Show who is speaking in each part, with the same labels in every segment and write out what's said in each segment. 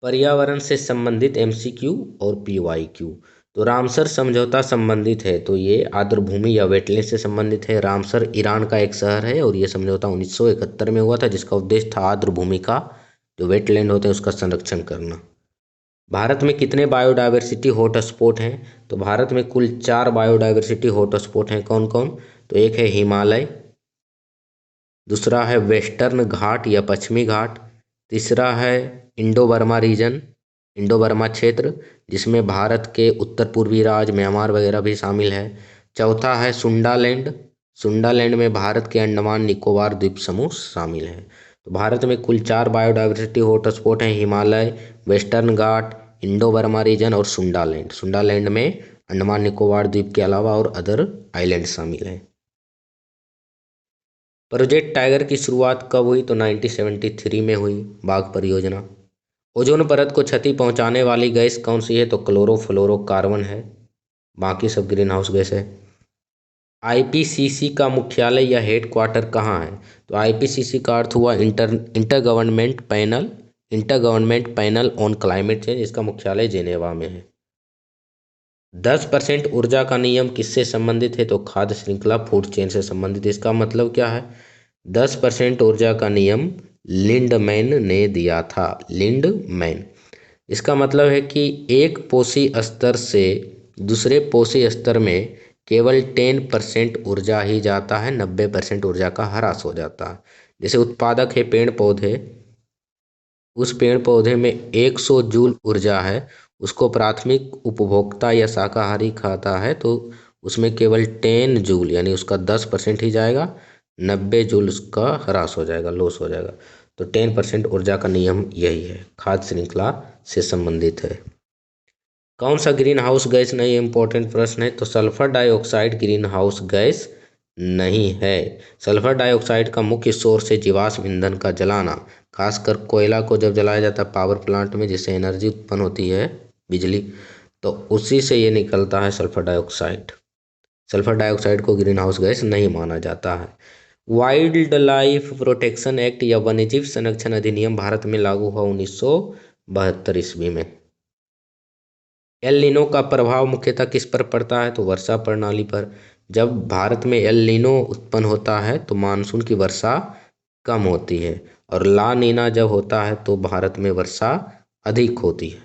Speaker 1: पर्यावरण से संबंधित एमसीक्यू और पीवाईक्यू। तो रामसर समझौता संबंधित है, तो ये आर्द्रभूमि या वेटलैंड से संबंधित है। रामसर ईरान का एक शहर है और ये समझौता 1971 में हुआ था, जिसका उद्देश्य था आर्द्रभूमि का जो वेटलैंड होते हैं उसका संरक्षण करना। भारत में कितने बायोडायवर्सिटी हॉटस्पॉट हैं? तो भारत में कुल 4 बायोडायवर्सिटी हॉटस्पॉट हैं। कौन कौन? तो एक है हिमालय, दूसरा है वेस्टर्न घाट या पश्चिमी घाट, तीसरा है Indo Burma region, Indo Burma क्षेत्र, जिसमें भारत के उत्तर पूर्वी राज्य म्यांमार वगैरह भी शामिल है, चौथा है सुंडालैंड, सुंडालैंड में भारत के अंडमान निकोबार द्वीप समूह शामिल है। तो भारत में कुल 4 बायोडायवर्सिटी हॉटस्पॉट हैं: हिमालय, वेस्टर्न घाट, इंडो बर्मा रीजन और सुंडालैंड। सुंडालैंड में अंडमान निकोबार द्वीप के अलावा और अदर आइलैंड शामिल हैं। प्रोजेक्ट टाइगर की शुरुआत कब हुई? तो 1973 में हुई, बाघ परियोजना। ओजोन परत को क्षति पहुंचाने वाली गैस कौन सी है? तो क्लोरोफ्लोरोकार्बन है, बाकी सब ग्रीन हाउस गैस है। आईपीसीसी का मुख्यालय या हेड क्वार्टर कहाँ है? तो आईपीसीसी का अर्थ हुआ inter government panel on climate change. इसका मुख्यालय जेनेवा में है। 10% ऊर्जा का नियम किससे संबंधित है? तो खाद्य श्रृंखला फूड चेन से संबंधित। इसका मतलब क्या है? 10% ऊर्जा का नियम लिंडमैन ने दिया था, लिंडमैन। इसका मतलब है कि एक पोषी स्तर से दूसरे पोषी स्तर में केवल 10% ऊर्जा ही जाता है, 90% ऊर्जा का ह्रास हो जाता है। जैसे उत्पादक है पेड़ पौधे, उस पेड़ पौधे में 100 जूल ऊर्जा है, उसको प्राथमिक उपभोक्ता या शाकाहारी खाता है तो उसमें केवल 10 जूल यानी उसका 10% ही जाएगा, 90 जूल उसका ह्रास हो जाएगा, लॉस हो जाएगा। तो 10% ऊर्जा का नियम यही है, खाद्य श्रृंखला से संबंधित है। कौन सा ग्रीन हाउस गैस नहीं? इंपॉर्टेंट प्रश्न है। तो sulphur dioxide green house gas नहीं है। सल्फर डाइऑक्साइड का मुख्य सोर्स है जीवाश्म ईंधन का जलाना, खासकर कोयला को जब जलाया जाता है पावर प्लांट में जिससे एनर्जी उत्पन्न होती है, बिजली, तो उसी से ये निकलता है सल्फर डाइऑक्साइड। सल्फर डाइऑक्साइड को ग्रीन हाउस गैस नहीं माना जाता है। वाइल्ड लाइफ प्रोटेक्शन एक्ट या वन्यजीव संरक्षण अधिनियम भारत में लागू हुआ 1972 ईस्वी में। एल नीनो का प्रभाव मुख्यतः किस पर पड़ता है? तो वर्षा प्रणाली पर। जब भारत में एल नीनो उत्पन्न होता है तो मानसून की वर्षा कम होती है, और ला नीना जब होता है तो भारत में वर्षा अधिक होती है।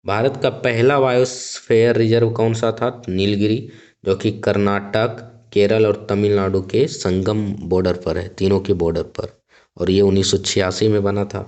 Speaker 1: भारत का पहला बायोस्फीयर रिजर्व कौन सा था? नीलगिरी, जो कि कर्नाटक, केरल और तमिलनाडु के संगम बॉर्डर पर है, तीनों के बॉर्डर पर, और ये 1986 में बना था।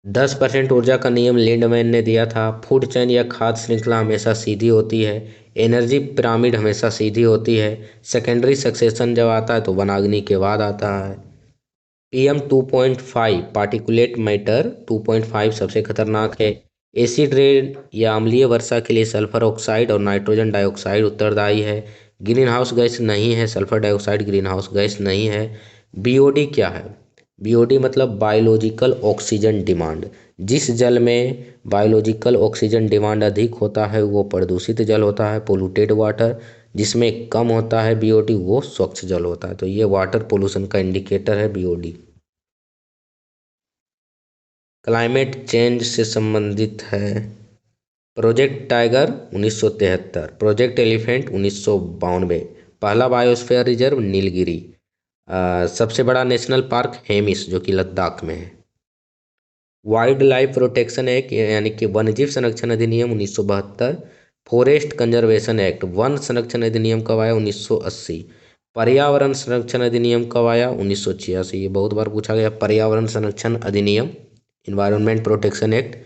Speaker 1: 10% ऊर्जा का नियम लिंडमैन ने दिया था। फूड चेन या खाद्य श्रृंखला हमेशा सीधी होती है। एनर्जी पिरामिड हमेशा सीधी होती है। सेकेंडरी सक्सेशन जब आता है तो वनाग्नि के बाद आता है। PM 2.5 पार्टिकुलेट मैटर 2.5 सबसे खतरनाक है। एसिड रेन या अम्लीय वर्षा के लिए सल्फर ऑक्साइड और नाइट्रोजन डाइऑक्साइड उत्तरदायी है। ग्रीन हाउस गैस नहीं है, sulphur dioxide green house gas नहीं है। बीओडी क्या है? बीओडी मतलब बायोलॉजिकल ऑक्सीजन डिमांड। जिस जल में बायोलॉजिकल ऑक्सीजन डिमांड अधिक होता है वो प्रदूषित जल होता है, पोल्यूटेड वाटर। जिसमें कम होता है बीओडी वो स्वच्छ जल होता है। तो ये वाटर पोल्यूशन का इंडिकेटर है बीओडी। क्लाइमेट चेंज से संबंधित है। प्रोजेक्ट टाइगर 1973, प्रोजेक्ट एलिफेंट 1992, पहला बायोस्फीयर रिजर्व नीलगिरी, सबसे बड़ा नेशनल पार्क हेमिस जो कि लद्दाख में है। वाइल्ड लाइफ प्रोटेक्शन एक्ट यानी कि वन्यजीव संरक्षण अधिनियम 1972। फॉरेस्ट कंजर्वेशन एक्ट, वन संरक्षण अधिनियम कब आया? 1980। पर्यावरण संरक्षण अधिनियम कब आया? 1986। ये बहुत बार पूछा गया। पर्यावरण संरक्षण अधिनियम, इन्वायरमेंट प्रोटेक्शन एक्ट।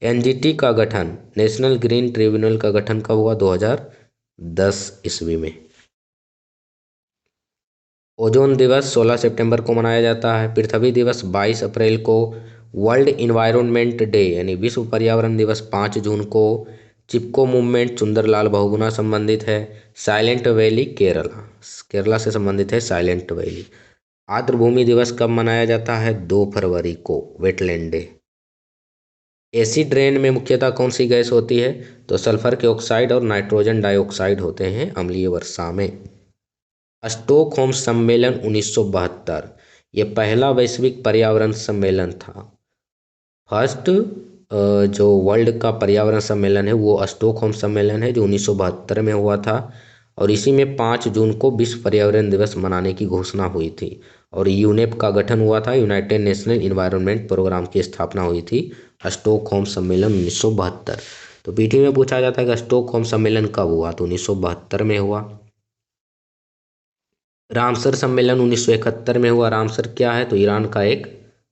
Speaker 1: एनजीटी का गठन, नेशनल ग्रीन ट्रिब्यूनल का गठन कब हुआ? 2010 ईस्वी में। ओजोन दिवस 16 सितंबर को मनाया जाता है। पृथ्वी दिवस 22 अप्रैल को। वर्ल्ड इन्वायरमेंट डे यानी विश्व पर्यावरण दिवस 5 जून को। चिपको मूवमेंट सुंदरलाल बहुगुणा संबंधित है। साइलेंट वैली केरला, केरला से संबंधित है साइलेंट वैली। आर्द्रभूमि दिवस कब मनाया जाता है? 2 फरवरी को, वेटलैंड डे। एसिड रेन में मुख्यतः कौन सी गैस होती है? तो सल्फर के ऑक्साइड और नाइट्रोजन डाइऑक्साइड होते हैं अम्लीय वर्षा में। स्टॉकहोम सम्मेलन 1972 ये पहला वैश्विक पर्यावरण सम्मेलन था। फर्स्ट जो वर्ल्ड का पर्यावरण सम्मेलन है वो स्टॉकहोम सम्मेलन है जो 1972 में हुआ था। और इसी में 5 जून को विश्व पर्यावरण दिवस मनाने की घोषणा हुई थी। और यूनेप का गठन हुआ था, यूनाइटेड नेशनल इन्वायरमेंट प्रोग्राम की स्थापना हुई थी स्टॉकहोम सम्मेलन 1972। तो पीटी में पूछा जाता है कि स्टॉकहोम सम्मेलन कब हुआ? तो 1972 में हुआ। रामसर सम्मेलन 1971 में हुआ। रामसर क्या है? तो ईरान का एक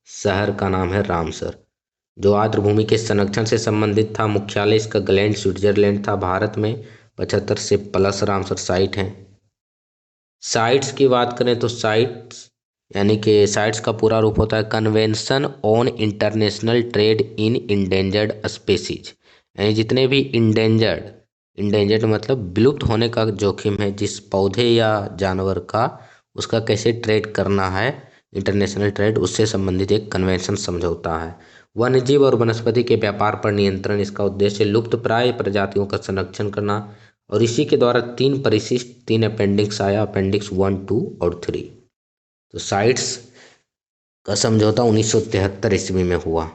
Speaker 1: शहर का नाम है रामसर, जो आर्द्रभूमि के संरक्षण से संबंधित था। मुख्यालय इसका ग्लैंड स्विट्जरलैंड था। भारत में 75 से प्लस रामसर साइट हैं। साइट्स की बात करें तो साइट्स यानी कि साइट्स का पूरा रूप होता है convention on international trade in endangered species, यानी जितने भी इंडेंजर्ड मतलब विलुप्त होने का जोखिम है जिस पौधे या जानवर का, उसका कैसे ट्रेड करना है, इंटरनेशनल ट्रेड, उससे संबंधित एक कन्वेंशन समझौता है। वन्यजीव और वनस्पति के व्यापार पर नियंत्रण, इसका उद्देश्य लुप्त प्राय प्रजातियों का संरक्षण करना। और इसी के द्वारा 3 परिशिष्ट 3 अपेंडिक्स आया, अपेंडिक्स 1, 2 और 3। तो साइट्स का समझौता 1973 ईस्वी में हुआ।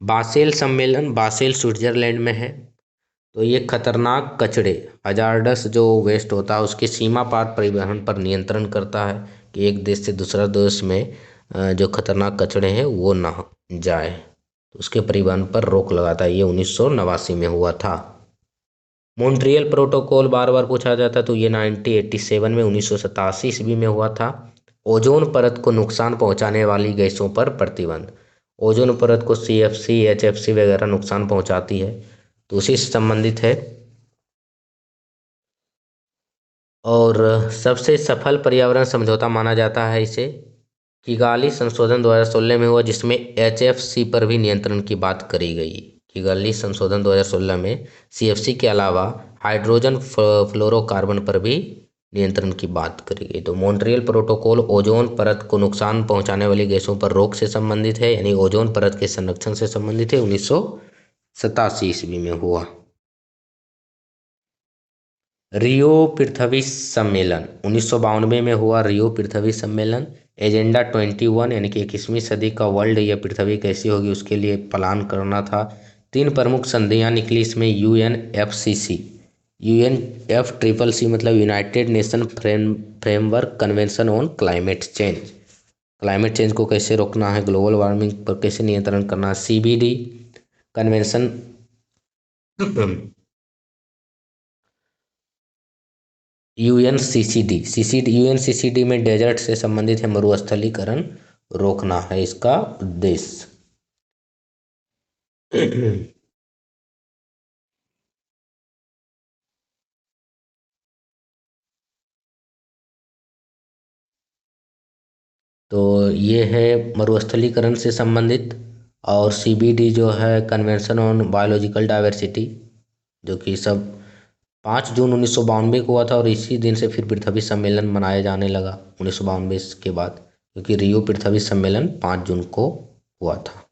Speaker 1: बासेल सम्मेलन, बासेल स्विट्जरलैंड में है। तो ये खतरनाक कचरे, हजार्डस जो वेस्ट होता है उसके सीमा पार परिवहन पर नियंत्रण करता है कि एक देश से दूसरा देश में जो खतरनाक कचरे हैं वो ना जाए, तो उसके परिवहन पर रोक लगाता है। ये 1989 में हुआ था। मॉन्ट्रियल प्रोटोकॉल बार बार पूछा जाता है, तो ये 1987 में 1987 ईस्वी में हुआ था। ओजोन परत को नुकसान पहुंचाने वाली गैसों पर प्रतिबंध। ओजोन परत को CFC HFC वगैरह नुकसान पहुंचाती है, तो उसी से संबंधित है। और सबसे सफल पर्यावरण समझौता माना जाता है इसे किगाली संशोधन 2016 में हुआ, जिसमें HFC पर भी नियंत्रण की बात करी गई। किगाली संशोधन 2016 में CFC के अलावा हाइड्रोजन फ्लोरोकार्बन पर भी नियंत्रण की बात करी गई। तो मॉन्ट्रियल प्रोटोकॉल ओजोन परत को नुकसान पहुंचाने वाली गैसों पर रोक से संबंधित है, यानी ओजोन परत के संरक्षण से संबंधित है। 1987 ईस्वी में हुआ। रियो पृथ्वी सम्मेलन 1992 में हुआ। रियो पृथ्वी सम्मेलन एजेंडा 21 यानी कि 21वीं सदी का वर्ल्ड या पृथ्वी कैसी होगी उसके लिए प्लान करना था। 3 प्रमुख संधियां निकली इसमें, UNFCC, UNFCCC मतलब United nation framework convention on climate change, climate change को कैसे रोकना है, ग्लोबल वार्मिंग पर कैसे नियंत्रण करना है। CBD कन्वेंशन UNCCD में डेजर्ट से संबंधित है, मरुस्थलीकरण रोकना है इसका उद्देश्य। तो ये है मरुस्थलीकरण से संबंधित। और CBD जो है कन्वेंशन ऑन बायोलॉजिकल डाइवर्सिटी, जो कि सब 5 जून 1992 को हुआ था। और इसी दिन से फिर पृथ्वी सम्मेलन मनाया जाने लगा 1992 के बाद, क्योंकि रियो पृथ्वी सम्मेलन 5 जून को हुआ था।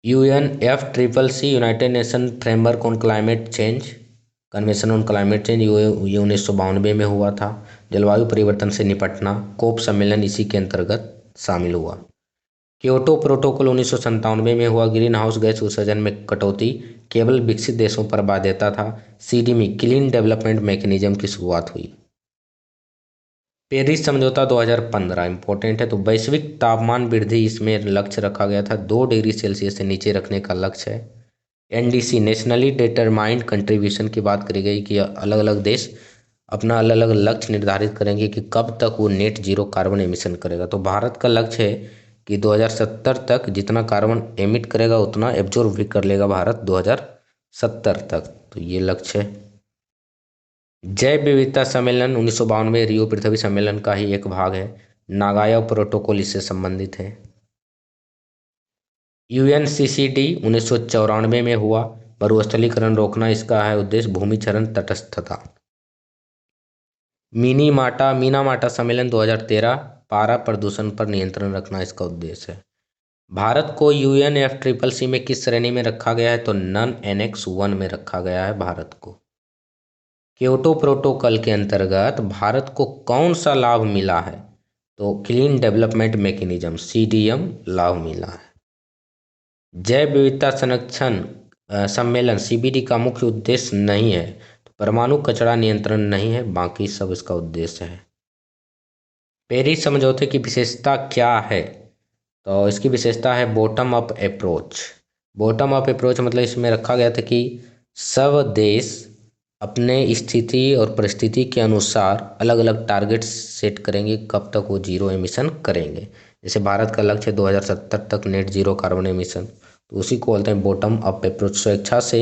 Speaker 1: UNFCCC United nation framework on climate change, convention on climate change, ये 1992 में हुआ था। जलवायु परिवर्तन से निपटना, कोप सम्मेलन इसी के अंतर्गत शामिल हुआ। क्योटो प्रोटोकॉल 1997 में हुआ। ग्रीन हाउस गैस उत्सर्जन में कटौती केवल विकसित देशों पर बाध्यता था। CDM क्लीन डेवलपमेंट मैकेनिज्म की शुरुआत हुई। पेरिस समझौता 2015 इंपॉर्टेंट है। तो वैश्विक तापमान वृद्धि इसमें लक्ष्य रखा गया था, 2 डिग्री सेल्सियस से नीचे रखने का लक्ष्य है। NDC नेशनली डिटरमाइंड कंट्रीब्यूशन की बात करी गई कि अलग अलग देश अपना अलग अलग लक्ष्य निर्धारित करेंगे कि कब तक वो नेट जीरो कार्बन एमिशन करेगा। तो भारत का लक्ष्य है कि 2070 तक जितना कार्बन एमिट करेगा उतना एब्जॉर्ब भी कर लेगा भारत 2070 तक। तो ये लक्ष्य है। जैव विविधता सम्मेलन 1992 में रियो पृथ्वी सम्मेलन का ही एक भाग है। नागाया प्रोटोकॉल इससे संबंधित है। UNCCD 1994 में हुआ। मरुस्थलीकरण रोकना इसका है उद्देश्य, भूमि क्षरण तटस्थता। मीनामाटा सम्मेलन 2013 पारा प्रदूषण पर नियंत्रण रखना इसका उद्देश्य है। भारत को UNFCCC में किस श्रेणी में रखा गया है? तो नॉन एनेक्स 1 में रखा गया है भारत को। क्योटो प्रोटोकॉल के अंतर्गत भारत को कौन सा लाभ मिला है? तो क्लीन डेवलपमेंट मैकेनिज्म CDM लाभ मिला है। जैव विविधता संरक्षण सम्मेलन CBD का मुख्य उद्देश्य नहीं है। तो परमाणु कचरा नियंत्रण नहीं है, बाकी सब इसका उद्देश्य है। पेरिस समझौते की विशेषता क्या है? तो इसकी विशेषता है bottom up approach. Bottom up approach मतलब इसमें रखा गया था कि सब देश अपने स्थिति और परिस्थिति के अनुसार अलग अलग टारगेट सेट करेंगे, कब तक वो जीरो एमिशन करेंगे। जैसे भारत का लक्ष्य है 2070 तक नेट जीरो कार्बन एमिशन, तो उसी को बोलते हैं बॉटम अप अप्रोच। स्वेच्छा से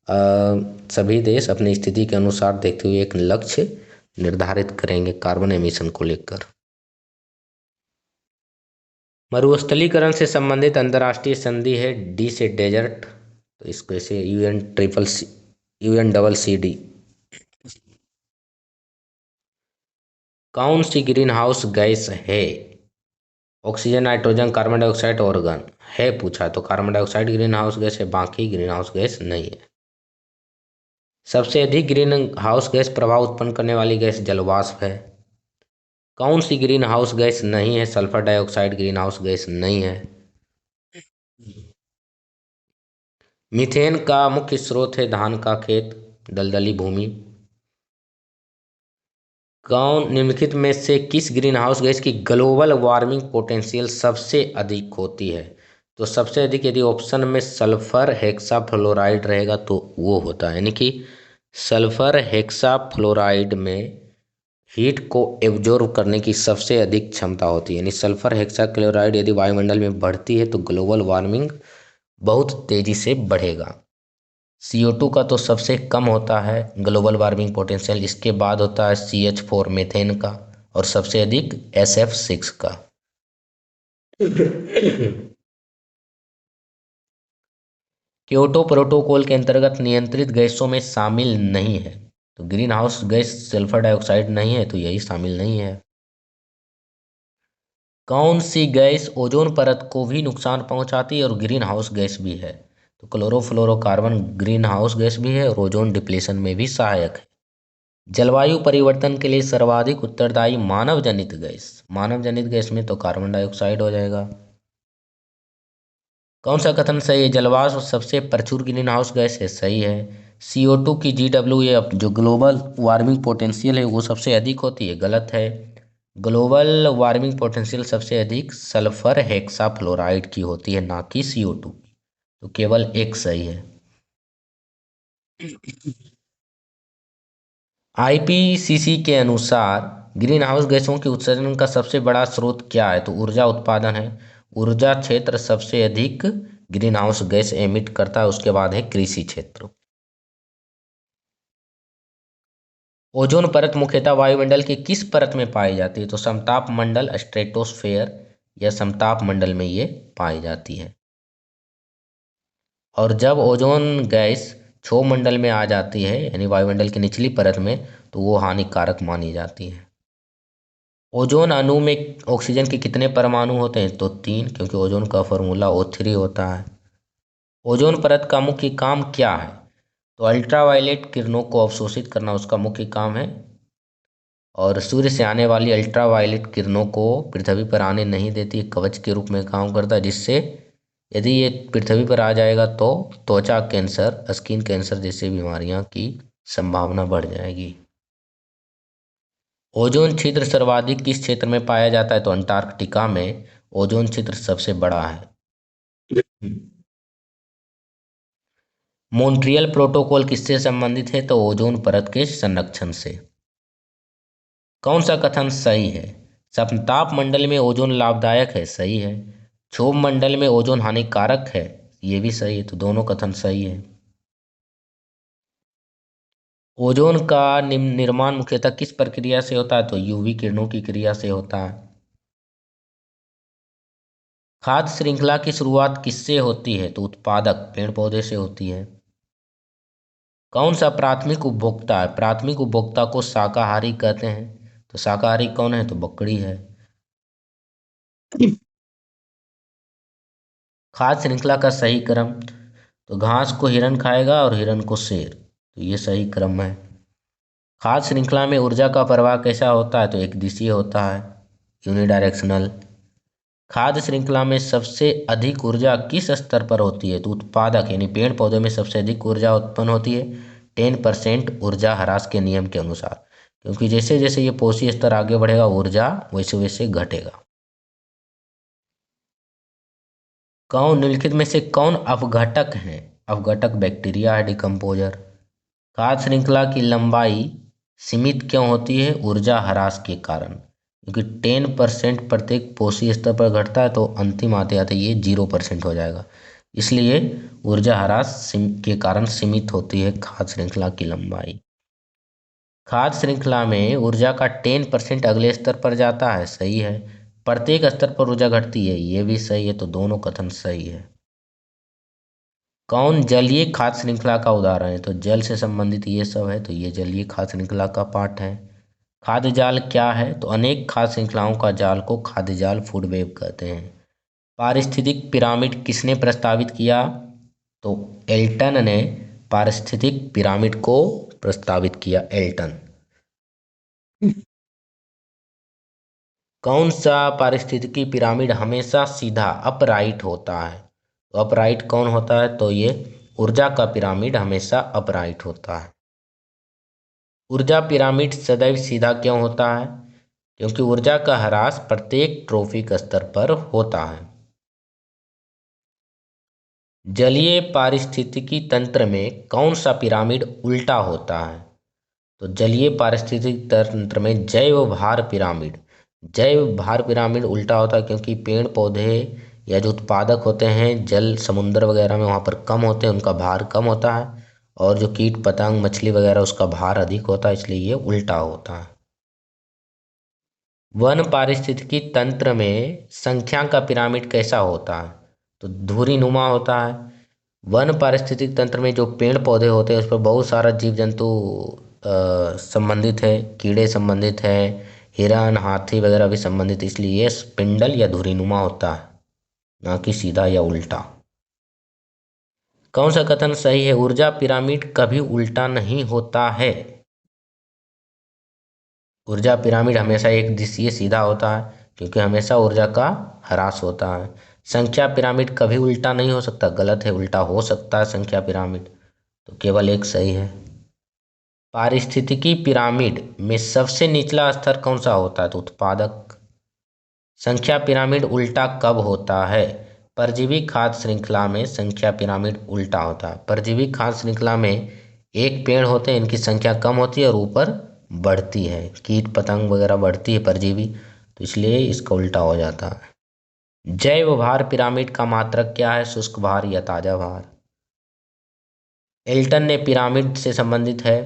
Speaker 1: सभी देश अपनी स्थिति के अनुसार देखते हुए एक लक्ष्य निर्धारित करेंगे कार्बन एमिशन को लेकर। मरुस्थलीकरण से संबंधित अंतर्राष्ट्रीय संधि है D से डेजर्ट, तो इसको ऐसे UNCCD। कौन सी ग्रीन हाउस गैस है? Oxygen, nitrogen, carbon dioxide, organ है पूछा, तो carbon dioxide green house gas है, बाकी ग्रीन हाउस गैस नहीं है। सबसे अधिक ग्रीन हाउस गैस प्रभाव उत्पन्न करने वाली गैस जलवाष्प है। कौन सी ग्रीन हाउस गैस नहीं है? Sulphur dioxide green house gas नहीं है। मीथेन का मुख्य स्रोत है धान का खेत, दलदली भूमि। कौन निम्नलिखित में से किस ग्रीन हाउस गैस की ग्लोबल वार्मिंग पोटेंशियल सबसे अधिक होती है? तो सबसे अधिक यदि ऑप्शन में सल्फर हेक्साफ्लोराइड रहेगा तो वो होता है, यानी कि सल्फर हेक्साफ्लोराइड में हीट को एब्जॉर्ब करने की सबसे अधिक क्षमता होती है। यानी सल्फर हेक्साक्लोराइड यदि वायुमंडल में बढ़ती है तो ग्लोबल वार्मिंग बहुत तेजी से बढ़ेगा। CO2 का तो सबसे कम होता है ग्लोबल वार्मिंग पोटेंशियल, इसके बाद होता है CH4 मीथेन का, और सबसे अधिक SF6 का। क्योटो प्रोटोकॉल के अंतर्गत नियंत्रित गैसों में शामिल नहीं है, तो green house gas sulphur dioxide नहीं है, तो यही शामिल नहीं है। कौन सी गैस ओजोन परत को भी नुकसान पहुंचाती है और ग्रीन हाउस गैस भी है? तो क्लोरोफ्लोरोकार्बन ग्रीन हाउस गैस भी है और ओजोन डिप्लेशन में भी सहायक है। जलवायु परिवर्तन के लिए सर्वाधिक उत्तरदायी मानव जनित गैस, मानव जनित गैस में तो कार्बन डाइऑक्साइड हो जाएगा। कौन सा कथन सही है? जलवाष्प सबसे प्रचुर ग्रीन हाउस गैस है, सही है। CO2 की GWA जो ग्लोबल वार्मिंग पोटेंशियल है वो सबसे अधिक होती है, गलत है। ग्लोबल वार्मिंग पोटेंशियल सबसे अधिक सल्फर हेक्साफ्लोराइड की होती है, ना कि CO2, तो केवल एक सही है। IPCC के अनुसार ग्रीन हाउस गैसों के उत्सर्जन का सबसे बड़ा स्रोत क्या है? तो ऊर्जा उत्पादन है। ऊर्जा क्षेत्र सबसे अधिक ग्रीन हाउस गैस एमिट करता है, उसके बाद है कृषि क्षेत्र। ओजोन परत मुख्यतः वायुमंडल की किस परत में पाई जाती है? तो समताप मंडल, स्ट्रेटोस्फेयर या समताप मंडल में ये पाई जाती है। और जब ओजोन गैस क्षोभ मंडल में आ जाती है, यानी वायुमंडल की निचली परत में, तो वो हानिकारक मानी जाती है। ओजोन अणु में ऑक्सीजन के कितने परमाणु होते हैं? तो 3, क्योंकि ओजोन का फॉर्मूला O3 होता है। ओजोन परत का मुख्य काम क्या है? तो अल्ट्रावायलेट किरणों को अवशोषित करना उसका मुख्य काम है, और सूर्य से आने वाली अल्ट्रावायलेट किरणों को पृथ्वी पर आने नहीं देती, कवच के रूप में काम करता है, जिससे यदि ये पृथ्वी पर आ जाएगा तो त्वचा कैंसर, स्किन कैंसर जैसी बीमारियां की संभावना बढ़ जाएगी। ओजोन छिद्र सर्वाधिक किस क्षेत्र में पाया जाता है? तो अंटार्कटिका में ओजोन छिद्र सबसे बड़ा है। मॉन्ट्रियल प्रोटोकॉल किससे संबंधित है? तो ओजोन परत के संरक्षण से। कौन सा कथन सही है? समताप मंडल में ओजोन लाभदायक है, सही है। क्षोभ मंडल में ओजोन हानिकारक है, ये भी सही है, तो दोनों कथन सही है। ओजोन का निर्माण मुख्यतः किस प्रक्रिया से होता है? तो UV किरणों की क्रिया से होता है। खाद्य श्रृंखला की शुरुआत किससे होती है? तो उत्पादक पेड़ पौधे से होती है। कौन सा प्राथमिक उपभोक्ता है? प्राथमिक उपभोक्ता को शाकाहारी कहते हैं, तो शाकाहारी कौन है? तो बकरी है। खाद्य श्रृंखला का सही क्रम, तो घास को हिरन खाएगा और हिरन को शेर, तो ये सही क्रम है। खाद्य श्रृंखला में ऊर्जा का प्रवाह कैसा होता है, तो एक दिशीय होता है, यूनिडायरेक्शनल। खाद्य श्रृंखला में सबसे अधिक ऊर्जा किस स्तर पर होती है, तो उत्पादक यानी पेड़ पौधे में सबसे अधिक ऊर्जा उत्पन्न होती है 10% ऊर्जा ह्रास के नियम के अनुसार, क्योंकि जैसे जैसे ये पोषी स्तर आगे बढ़ेगा ऊर्जा वैसे वैसे घटेगा। कौन निम्नलिखित में से कौन अपघटक है, अपघटक बैक्टीरिया है, डिकम्पोजर। खाद्य श्रृंखला की लंबाई सीमित क्यों होती है, ऊर्जा ह्रास के कारण, क्योंकि 10% प्रत्येक पोषी स्तर पर घटता है तो अंतिम आते आते ये 0% हो जाएगा, इसलिए ऊर्जा ह्रास के कारण सीमित होती है खाद्य श्रृंखला की लंबाई। खाद्य श्रृंखला में ऊर्जा का 10% अगले स्तर पर जाता है, सही है। प्रत्येक स्तर पर ऊर्जा घटती है, ये भी सही है, तो दोनों कथन सही है। कौन जलीय खाद्य श्रृंखला का उदाहरण है, तो जल से संबंधित ये सब है, तो ये जलीय खाद्य श्रृंखला का पार्ट है। खाद्य जाल क्या है, तो अनेक खाद्य श्रृंखलाओं का जाल को खाद्य जाल फूड वेब कहते हैं। पारिस्थितिक पिरामिड किसने प्रस्तावित किया, तो एल्टन ने पारिस्थितिक पिरामिड को प्रस्तावित किया, एल्टन। कौन सा पारिस्थितिकी पिरामिड हमेशा सीधा अपराइट होता है, तो अपराइट कौन होता है, तो ये ऊर्जा का पिरामिड हमेशा अपराइट होता है। ऊर्जा पिरामिड सदैव सीधा क्यों होता है, क्योंकि ऊर्जा का ह्रास प्रत्येक ट्रॉफिक स्तर पर होता है। जलीय पारिस्थितिकी तंत्र में कौन सा पिरामिड उल्टा होता है, तो जलीय पारिस्थितिकी तंत्र में जैव भार पिरामिड, जैव भार पिरामिड उल्टा होता है, क्योंकि पेड़ पौधे या जो उत्पादक होते हैं जल समुद्र वगैरह में वहाँ पर कम होते हैं, उनका भार कम होता है, और जो कीट पतंग मछली वगैरह उसका भार अधिक होता है, इसलिए ये उल्टा होता है। वन पारिस्थितिकी तंत्र में संख्या का पिरामिड कैसा होता है, तो धुरी नुमा होता है। वन पारिस्थितिक तंत्र में जो पेड़ पौधे होते हैं उस पर बहुत सारा जीव जंतु संबंधित है, कीड़े संबंधित है, हिरन हाथी वगैरह भी संबंधित, इसलिए ये स्पिंडल या धुरीनुमा होता है, ना कि सीधा या उल्टा। कौन सा कथन सही है, ऊर्जा पिरामिड कभी उल्टा नहीं होता है। ऊर्जा पिरामिड हमेशा एक दिशीय सीधा होता है, क्योंकि हमेशा ऊर्जा का ह्रास होता है। संख्या पिरामिड कभी उल्टा नहीं हो सकता, गलत है, उल्टा हो सकता है संख्या पिरामिड, तो केवल एक सही है। पारिस्थितिकी पिरामिड में सबसे निचला स्तर कौन सा होता है, तो उत्पादक। संख्या पिरामिड उल्टा कब होता है, परजीवी खाद्य श्रृंखला में संख्या पिरामिड उल्टा होता है। परजीवी खाद्य श्रृंखला में एक पेड़ होते हैं, इनकी संख्या कम होती है और ऊपर बढ़ती है, कीट पतंग वगैरह बढ़ती है परजीवी, तो इसलिए इसका उल्टा हो जाता है। जैव भार पिरामिड का मात्रक क्या है, शुष्क भार या ताजा भार। एल्टन ने पिरामिड से संबंधित है,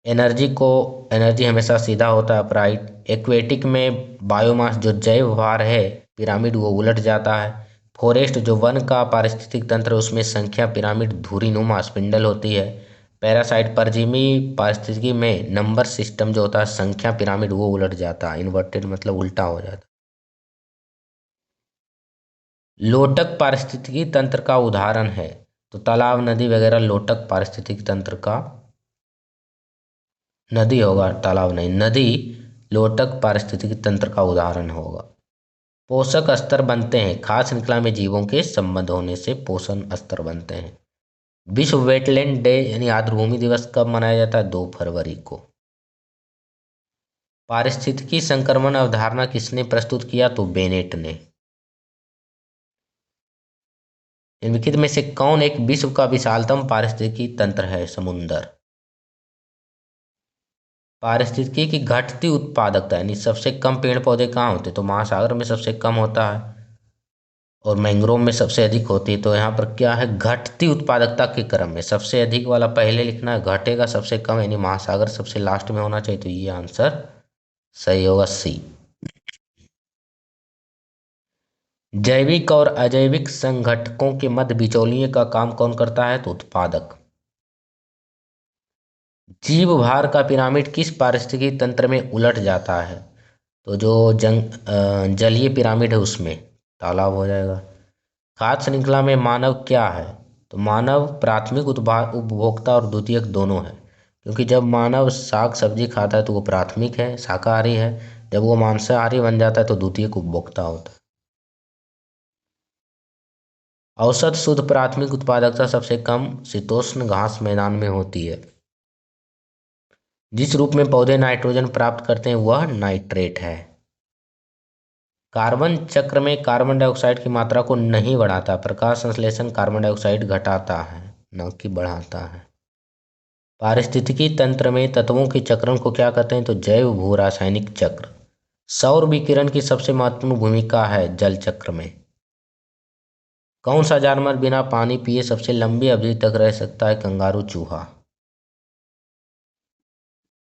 Speaker 1: एनर्जी हमेशा सीधा होता है, अपराइट। एक्वेटिक में बायोमास जो जैव भार है पिरामिड वो उलट जाता है। फॉरेस्ट जो वन का पारिस्थितिक तंत्र है उसमें संख्या पिरामिड धुरीनुमा स्पिंडल होती है। पैरासाइट परजीवी पारिस्थितिकी में नंबर सिस्टम जो होता है संख्या पिरामिड वो उलट जाता है, इन्वर्टेड मतलब उल्टा हो जाता है। लोटक पारिस्थितिकी तंत्र का उदाहरण है, तो तालाब नदी वगैरह लोटक पारिस्थितिकी तंत्र का, नदी होगा तालाब नहीं, नदी लोटक पारिस्थितिकी तंत्र का उदाहरण होगा। पोषक स्तर बनते हैं, खाद्य श्रृंखला में जीवों के संबंध होने से पोषण स्तर बनते हैं। विश्व वेटलैंड डे यानी आर्द्रभूमि दिवस कब मनाया जाता है, 2 फरवरी को। पारिस्थितिकी संक्रमण अवधारणा किसने प्रस्तुत किया, तो बेनेट ने। निम्नलिखित में से कौन एक विश्व का विशालतम पारिस्थितिकी तंत्र है, समुंदर। पारिस्थितिकी की घटती उत्पादकता यानी सबसे कम पेड़ पौधे कहाँ होते, तो महासागर में सबसे कम होता है और मैंग्रोव में सबसे अधिक होती है, तो यहाँ पर क्या है, घटती उत्पादकता के क्रम में सबसे अधिक वाला पहले लिखना है, घटेगा सबसे कम यानी महासागर सबसे लास्ट में होना चाहिए, तो ये आंसर सही होगा, सी। जैविक और अजैविक संघटकों के मध्य बिचौलिए का काम कौन करता है, तो उत्पादक। जीव भार का पिरामिड किस पारिस्थितिकी तंत्र में उलट जाता है, तो जो जलीय पिरामिड है उसमें तालाब हो जाएगा। खाद्य श्रृंखला में मानव क्या है? तो मानव प्राथमिक उपभोक्ता और द्वितीयक दोनों है, क्योंकि जब मानव साग सब्जी खाता है तो वो प्राथमिक है, शाकाहारी है। जब वो मांसाहारी बन जाता है तो द्वितीयक उपभोक्ता होता है। औसत शुद्ध प्राथमिक उत्पादकता सबसे कम शीतोष्ण घास मैदान में होती है। जिस रूप में पौधे नाइट्रोजन प्राप्त करते हैं वह नाइट्रेट है। कार्बन चक्र में कार्बन डाइऑक्साइड की मात्रा को नहीं बढ़ाता, प्रकाश संश्लेषण कार्बन डाइऑक्साइड घटाता है, न कि बढ़ाता है। पारिस्थितिकी तंत्र में तत्वों के चक्रण को क्या कहते हैं? तो जैव भू रासायनिक चक्र। सौर विकिरण की सबसे महत्वपूर्ण भूमिका है जल चक्र में। कौन सा जानवर बिना पानी पिए सबसे लंबी अवधि तक रह सकता है? कंगारू चूहा।